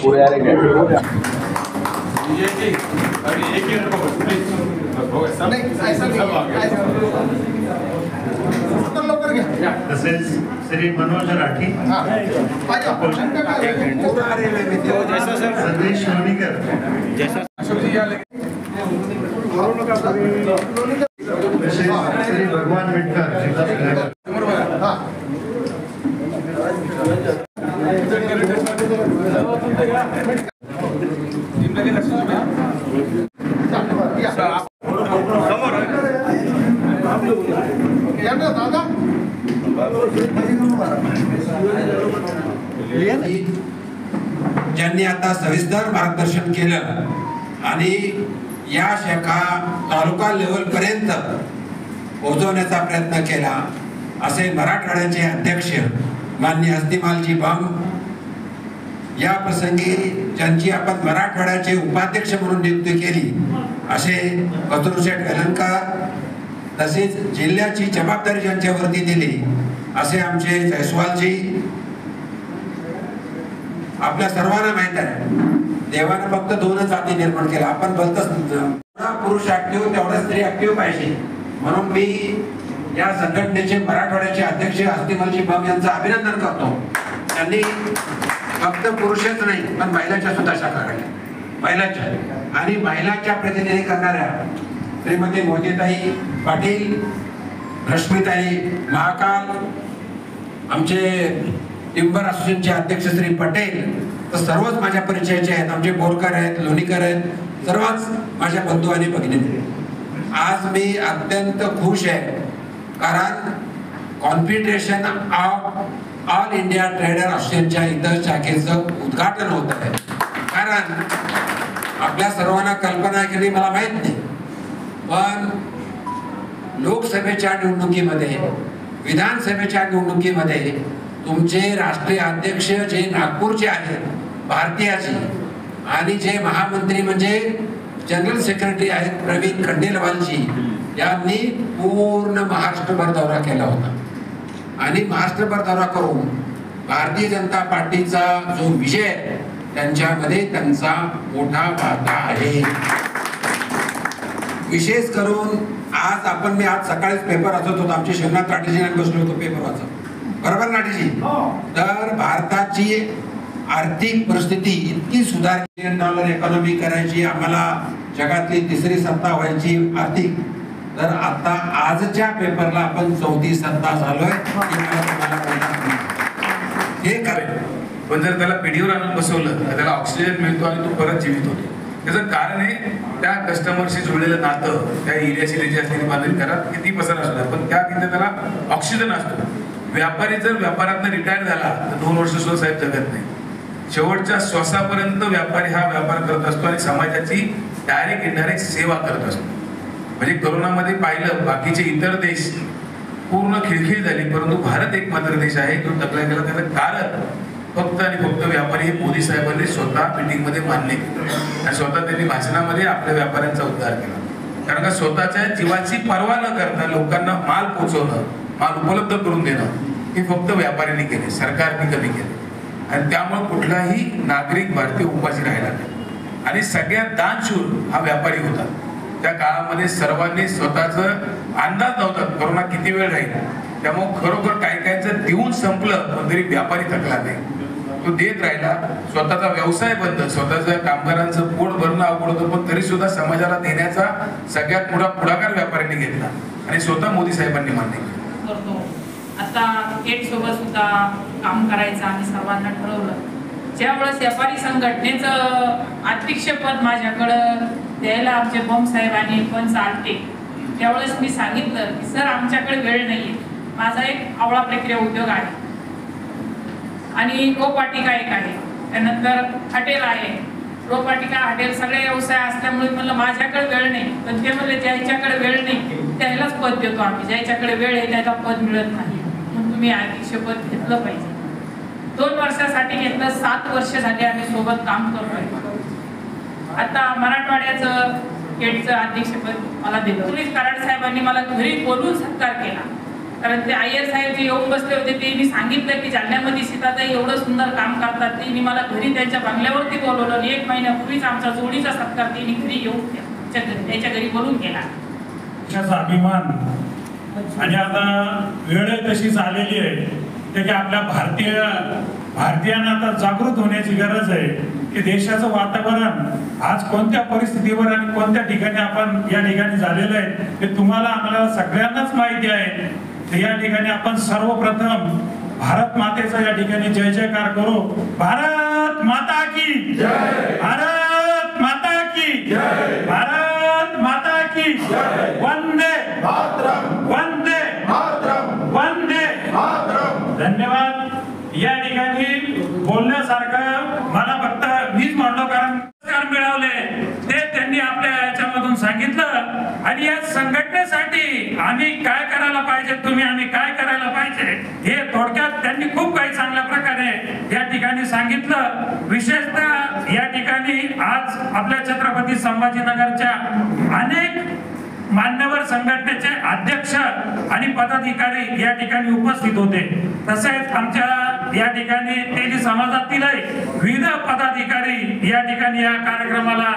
पूरे तसेच श्री मनोज राठी, संदेश लोणीकर, श्री भगवान विठकर, ज्यांनी आता सविस्तर मार्गदर्शन केलं आणि या शाखा तालुका लेवल पर्यंत पोहोचवण्याचा प्रयत्न केला असे मराठवाड्याचे अध्यक्ष माननीय हस्तिमालजी बम, या प्रसंगी ज्यांची आपण मराठवाड्याचे उपाध्यक्ष म्हणून नियुक्ती केली असे कस्तुरशेठ वेलणकर, तसेच जिल्ह्याची जबाबदारी ज्यांच्यावरती दिली असे आमचे जयस्वालजी. आपल्या सर्वांना माहित आहे देवाने फक्त 2 जाती निर्माण केल्या. आपण बोलतच पुरुष ऍक्टिव्ह तेवढा स्त्री ऍक्टिव्ह पाहिजे, म्हणून मी या संघटनेचे मराठवाड्याचे अध्यक्ष हस्तिमालजी बम यांचं अभिनंदन करतो. त्यांनी फक्त पुरुषच नाही पण महिलांच्या सुद्धा शाखा काढल्या, महिलांच्या आणि महिलांच्या प्रतिनिधी करणाऱ्या श्रीमती मोदीताई पाटील, रश्मीताई महाकाल, आमचे टिंबर असोसिएशनचे अध्यक्ष श्री पटेल, तर सर्वच माझ्या परिचयाचे आहेत. आमचे बोरकर आहेत, लोणीकर आहेत, सर्वच माझ्या बंधू आणि भगिनी. आज मी अत्यंत खुश आहे कारण confederation of All India trader असोसिएशनच्या इतर शाखेचं उद्घाटन होत आहे. कारण आपल्या सर्वांना कल्पना आहे की नाही मला माहित नाही, पण लोकसभेच्या निवडणुकीमध्ये, विधानसभेच्या निवडणुकीमध्ये तुमचे राष्ट्रीय अध्यक्ष जे नागपूरचे आहेत भारतीयाची आणि जे महामंत्री म्हणजे जनरल सेक्रेटरी आहेत प्रवीण खंडेलवालजी, यांनी पूर्ण महाराष्ट्रभर दौरा केला होता आणि महाराष्ट्रभर दौरा करून भारतीय जनता पार्टीचा जो विजय त्यांच्यामध्ये त्यांचा मोठा वाटा आहे. विशेष करून आज मी आज सकाळीच पेपर वाचत होतो, आमचे शिवनाथ राठीजी बसलो होतो पेपर वाचत, बरोबर नाठीजी? तर भारताची आर्थिक परिस्थिती इतकी सुधारली, $1 इकॉनॉमी करायची, आम्हाला जगातली 3री सत्ता व्हायची आर्थिक, तर आता आजच्या पेपरला आपण 4थी सत्ता झालोय. हे करेल, पण जर त्याला पिढीवर आणून बसवलं तर त्याला ऑक्सिजन मिळतो आणि तो परत जीवित होतो. त्याचं कारण आहे त्या कस्टमरशी जोडलेलं नातं, त्या एरियाची त्याची असलेली बांधणी, घरात किती पसर असू द्या पण त्या तिथे त्याला ऑक्सिजन असतो. व्यापारी जर व्यापारातनं रिटायर झाला तर 2 वर्ष सुद्धा साहेब जगत नाही. शेवटच्या श्वासापर्यंत व्यापारी हा व्यापार करत असतो आणि समाजाची डायरेक्ट इनडायरेक्ट सेवा करत असतो. म्हणजे कोरोनामध्ये पाहिलं बाकीचे इतर देश पूर्ण खिळखिळ झाली, परंतु भारत एक मात्र देश आहे जो टकला गेला. त्याचं कारण फक्त आणि फक्त व्यापारी हे मोदी साहेबांनी स्वतः मीटिंग मध्ये मान्य केलं आणि स्वतः त्यांनी भाषणामध्ये आपल्या व्यापाऱ्यांचा उद्धार केला. कारण का स्वतःच्या जीवाची पर्वा न करता लोकांना माल पोहोचवणं, माल उपलब्ध करून देणं हे फक्त व्यापाऱ्यांनी केले, सरकारने कमी केले. आणि त्यामुळे कुठलाही नागरिक भारतीय उपाशी राहिला नाही आणि सगळ्यात दानशूर हा व्यापारी होता. त्या काळामध्ये सर्वांनी स्वतःचा अंदाज नव्हता कोरोना किती वेळ राहील, त्यामुळे खरोखर काही काहींचं देऊन संपलं पण तरी व्यापारी थकला नाही, तो देत राहिला. स्वतःचा व्यवसाय बंद, स्वतःच्या कामगारांचं पोट भरणं अवघड होतं पण तरी सुद्धा समाजाला देण्याचा सगळ्यात मोठा पुढाकार व्यापाऱ्यांनी घेतला आणि स्वतः मोदी साहेबांनी मान्य केलं. आता गेट सोबत सुद्धा काम करायचं आम्ही सर्वांना ठरवलं. ज्यावेळेस व्यापारी संघटनेचं अध्यक्षपद माझ्याकडं द्यायला आमचे बम साहेबांनी पण चालते, त्यावेळेस मी सांगितलं की सर आमच्याकडे वेळ नाहीये, माझा एक आवळा प्रक्रिया उद्योग आहे आणि रोपवाटिका एक आहे, त्यानंतर हॉटेल आहे, रोपवाटिका हॉटेल सगळे व्यवसाय असल्यामुळे म्हणलं माझ्याकडे वेळ नाही. पण ते म्हणले ज्याच्याकडे वेळ नाही त्यालाच पद देतो आम्ही, ज्याच्याकडे वेळ आहे त्याला पद मिळत नाही, म्हणून तुम्ही अध्यक्षपद घेतलं पाहिजे. 2 वर्षासाठी घेतलं, 7 वर्ष झाले आम्ही सोबत काम करतोय. आता मराठवाड्याचं गेटचं अध्यक्षपद मला दिलं. पोलीस कराड साहेबांनी मला घरी बोलून सत्कार केला कारण ते आयर साहेब जे येऊन बसले होते ते मी सांगितलं की जालन्यामध्ये सीताताई एवढं सुंदर काम करतात. त्यांनी मला घरी त्यांच्या बंगल्यावरती बोलवलं आणि 1 महिन्यापूर्वीच आमचा जोडीचा सत्कार त्यांनी घरी येऊन त्याच्या घरी बोलून केला. देशाचा अभिमान आणि आता वेळ तशीच आलेली आहे की आपल्या भारतीयांना आता जागृत होण्याची गरज आहे की देशाचं वातावरण आज कोणत्या परिस्थितीवर आणि कोणत्या ठिकाणी आपण या ठिकाणी झालेलं आहे ते तुम्हाला आम्हाला सगळ्यांनाच माहिती आहे. तर या ठिकाणी आपण सर्वप्रथम भारत मातेचा या ठिकाणी जय जयकार करू. भारत माता की जय, भारत माता की जय, भारत माता की जय. वंदे मातरम, वंदे मातरम, वंदे मातरम. धन्यवाद. या ठिकाणी बोलण्यासारखं मला फक्त मीच म्हणलो कारण पुरस्कार मिळवले ते त्यांनी आपल्या याच्यामधून सांगितलं आणि या संघटनेसाठी आम्ही काय करायला पाहिजे, आम्ही काय करायला पाहिजे हे थोडक्यात त्यांनी खूप काही चांगल्या प्रकारे या ठिकाणी सांगितलं. विशेषतः या ठिकाणी आज आपल्या छत्रपती संभाजीनगरच्या अनेक मान्यवर संघटनेचे अध्यक्ष आणि पदाधिकारी या ठिकाणी उपस्थित होते. तसेच आमच्या या ठिकाणी तेली समाजातीलही विविध पदाधिकारी या ठिकाणी या कार्यक्रमाला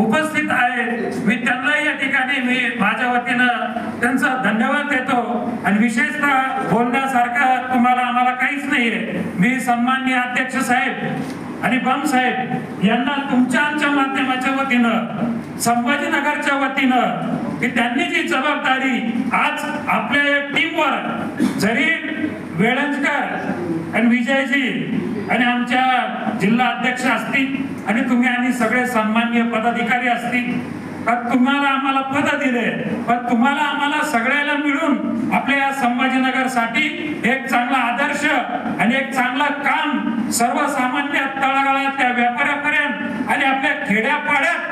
उपस्थित आहेत. मी त्यांनाही या ठिकाणी मी माझ्या वतीनं त्यांचा धन्यवाद देतो आणि विशेषतः बोलण्यासारखं तुम्हाला आम्हाला काहीच नाहीये. मी सन्माननीय अध्यक्ष साहेब आणि बम साहेब यांना तुमच्या आमच्या माध्यमाच्या वतीनं संभाजीनगरच्या वतीनं की त्यांनी जी जबाबदारी आज आपल्या टीमवर जरी वेळंजकर आणि विजयजी आणि आमच्या जिल्हा अध्यक्ष असतील आणि तुम्ही आणि सगळे सन्माननीय पदाधिकारी असतील तुम्हाला आम्हाला पद दिले पण तुम्हाला आम्हाला सगळ्याला मिळून आपल्या या संभाजीनगरसाठी एक चांगला आदर्श आणि एक चांगलं काम सर्वसामान्य तळागाळातल्या व्यापाऱ्यापर्यंत आणि आपल्या खेड्यापाड्यात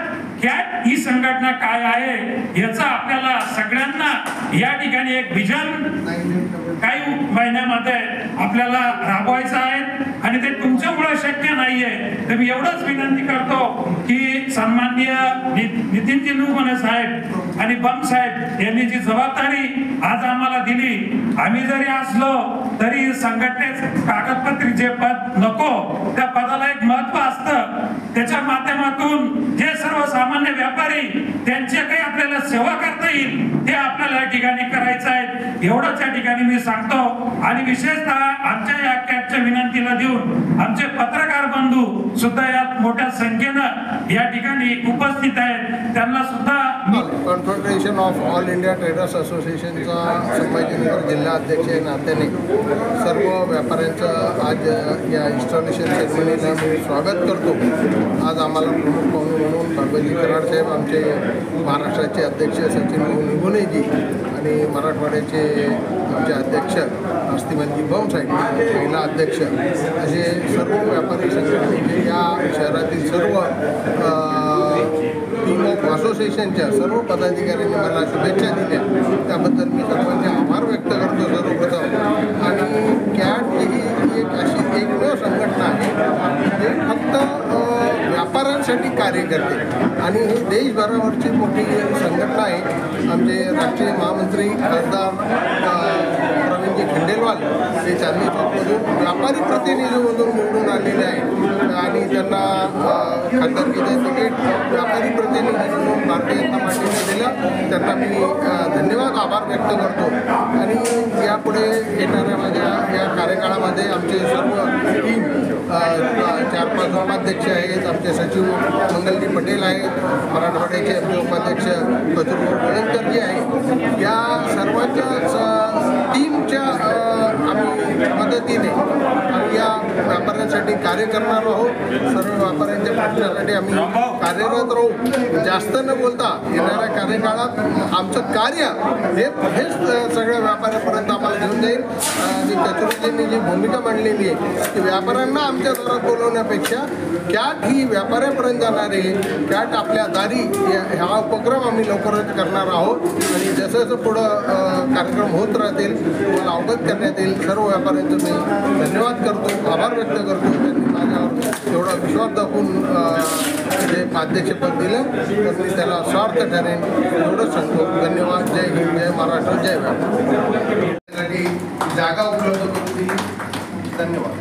ही संघटना काय आहे याचा आपल्याला सगळ्यांना या ठिकाणी एक विजन काही महिन्यामध्ये आपल्याला राबवायचं आहे आणि ते तुमच्यामुळे शक्य नाहीये. तर मी एवढंच विनंती करतो की सन्माननीय नितीनजी नुमने साहेब आणि बम साहेब यांनी जी जबाबदारी आज आम्हाला दिली, आम्ही जरी असलो तरी संघटनेचे कागदपत्री जे पद नको त्या पदाला एक महत्व असतं. त्याच्या माध्यमातून जे सर्वसामान्य व्यापारी त्यांचे काही आपल्याला सेवा करता येईल ते आपल्याला या ठिकाणी करायचं आहे एवढंच या ठिकाणी मी सांगतो. आणि विशेषतः आमच्या या कॅबच्या विनंतीला देऊन आमचे पत्रकार बंधू सुद्धा यात मोठ्या संख्येनं या ठिकाणी उपस्थित आहेत. त्यांना सुद्धा Confederation of All India Traders असोसिएशनचा संभाजीनगर जिल्हा अध्यक्ष या नात्याने सर्व व्यापाऱ्यांचं आज या इन्स्टॉलेशन सेरेमनीला मी स्वागत करतो. आज आम्हाला प्रमुख पाहुणे म्हणून भागवती कराड साहेब आमचे महाराष्ट्राचे अध्यक्ष सचिन निगुणेजी आणि मराठवाड्याचे आमचे अध्यक्ष अस्तिमनजी बम साहेब महिला अध्यक्ष असे सर्व व्यापारी संघटनेचे या शहरातील सर्व टीम ऑफ असोसिएशनच्या सर्व पदाधिकाऱ्यांनी मला शुभेच्छा दिल्या त्याबद्दल मी सर्वांचे आभार व्यक्त करतो सर्वप्रथम. आणि कॅट ही एक अशी एकमेव संघटना आहे जे फक्त व्यापाऱ्यांसाठी कार्य करते आणि ही देशभरावरची मोठी संघटना आहे. आमचे राष्ट्रीय महामंत्री खासदार प्रवीणजी खंडेलवाल हे चांदणी चौकमधून व्यापारी प्रतिनिधीमधून निवडून आलेले आहेत आणि त्यांना खासदारकीचे तिकीट व्यापारी प्रतिनिधी म्हणून भारतीय जनता पार्टीने दिलं. त्यांना मी धन्यवाद आभार व्यक्त करतो. आणि यापुढे येणाऱ्या माझ्या या कार्यकाळामध्ये आमचे सर्व टीम 4-5 उपाध्यक्ष आहेत. आमचे सचिव मंगलजी पटेल आहेत, मराठवाड्याचे आमचे उपाध्यक्ष कचूरभाऊ वेळंजकरजी आहेत. या सर्वांच्या टीमच्या आम्ही मदतीने आम्ही या व्यापाऱ्यांसाठी कार्य करणार आहोत. सर्व व्यापाऱ्यांच्या प्रश्नासाठी आम्ही कार्यरत राहू. जास्त न बोलता येणाऱ्या कार्यकाळात आमचं कार्य हेच सगळ्या व्यापाऱ्यापर्यंत आम्हाला घेऊन जाईल. आणि कचूरजींनी जी भूमिका मांडलेली आहे की व्यापाऱ्यांना आमच्या दारात बोलवण्यापेक्षा कॅट ही व्यापाऱ्यापर्यंत जाणार आहे. कॅट आपल्या दारी हा उपक्रम आम्ही लवकरच करणार आहोत आणि जसं जसं पुढं कार्यक्रम होत राहतील तुम्हाला अवगत करण्यात येईल. सर्व व्यापाऱ्यांचं मी धन्यवाद करतो, आभार व्यक्त करतो. त्यांनी माझ्यावर एवढा विश्वास दाखवून जे अध्यक्षपद दिलं तर मी त्याला स्वार्थ ठरेन एवढंच सांगतो. धन्यवाद. जय हिंद, जय महाराष्ट्र, जय व्यापार. जागा उपलब्ध करून दिली. धन्यवाद.